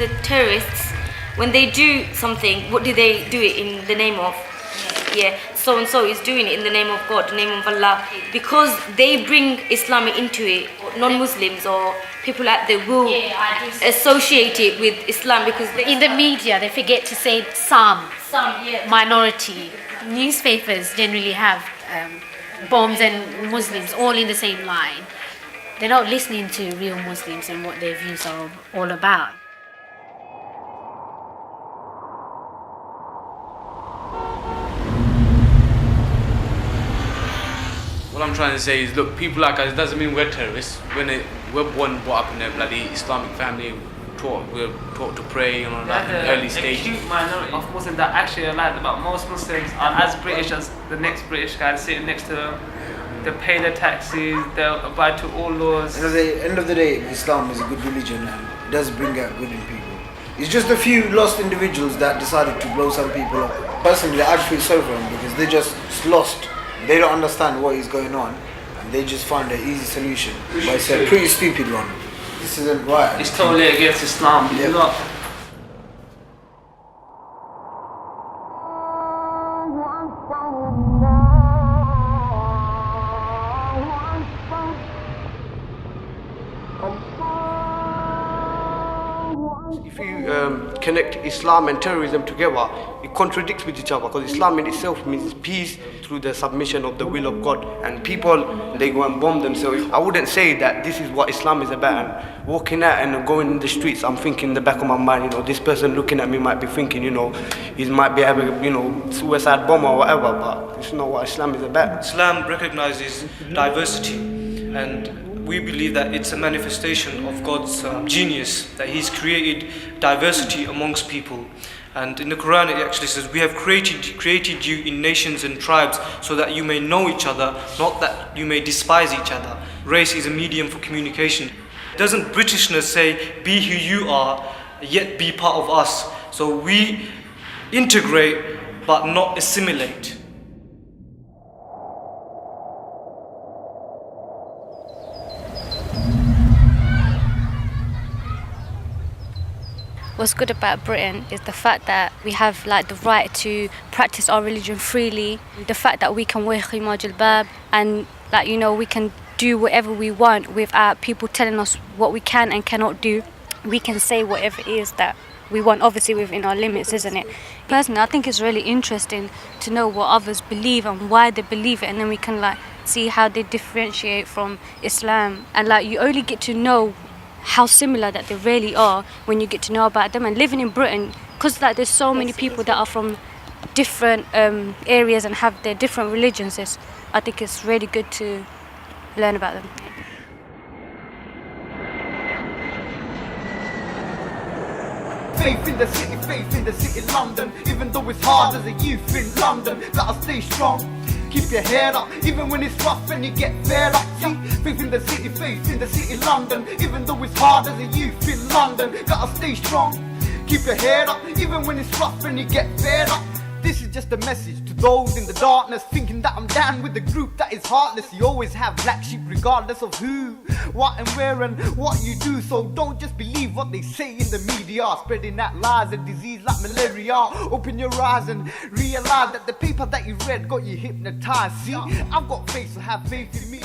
the terrorists, when they do something, what do they do it in the name of? Yeah, so and so is doing it in the name of God, the name of Allah, because they bring Islam into it. Non-Muslims or people like they will associate it with Islam because In the media, they forget to say some yeah. minority. Newspapers generally have bombs and Muslims all in the same line. They're not listening to real Muslims and what their views are all about. What I'm trying to say is, look, people like us, it doesn't mean we're terrorists. We're born, brought up in a bloody Islamic family. We're taught to pray and all that in early stage. A cute minority of Muslims that actually are like about most Muslims are as British as the next British guy sitting next to them. They pay their taxes, they abide to all laws. At the end of the day, Islam is a good religion and it does bring out good in people. It's just a few lost individuals that decided to blow some people up. Personally, I feel sorry for them because they're just lost. They don't understand what is going on and they just find an easy solution. But it's a pretty stupid one. This isn't right. It's totally against Islam. Yep. Look, if you connect Islam and terrorism together, it contradicts with each other because Islam in itself means peace through the submission of the will of God. And people, they go and bomb themselves. I wouldn't say that this is what Islam is about. And walking out and going in the streets, I'm thinking in the back of my mind, this person looking at me might be thinking, he might be having, suicide bomb or whatever, but it's not what Islam is about. Islam recognizes diversity, and we believe that it's a manifestation of God's genius, that He's created diversity amongst people. And in the Quran it actually says, we have created you in nations and tribes so that you may know each other, not that you may despise each other. Race is a medium for communication. Doesn't Britishness say, be who you are, yet be part of us? So we integrate but not assimilate. What's good about Britain is the fact that we have the right to practice our religion freely, the fact that we can wear khimar jilbab and we can do whatever we want without people telling us what we can and cannot do. We can say whatever it is that we want, obviously within our limits, isn't it? Personally, I think it's really interesting to know what others believe and why they believe it, and then we can see how they differentiate from Islam. And you only get to know how similar that they really are when you get to know about them. And living in Britain, because there's so many people that are from different areas and have their different religions, I think it's really good to learn about them. Faith in the city, London. Even though it's hard as a youth in London, gotta stay strong. Keep your head up, even when it's rough and you get fed up. See, faith in the city, London. Even though it's hard as a youth in London, gotta stay strong. Keep your head up, even when it's rough and you get fed up. This is just a message to those in the darkness, thinking that I'm down with the group that is heartless. You always have black sheep regardless of who, what and where and what you do. So don't just believe what they say in the media, spreading that lies and disease like malaria. Open your eyes and realize that the paper that you read got you hypnotized. See, I've got faith, so have faith in me.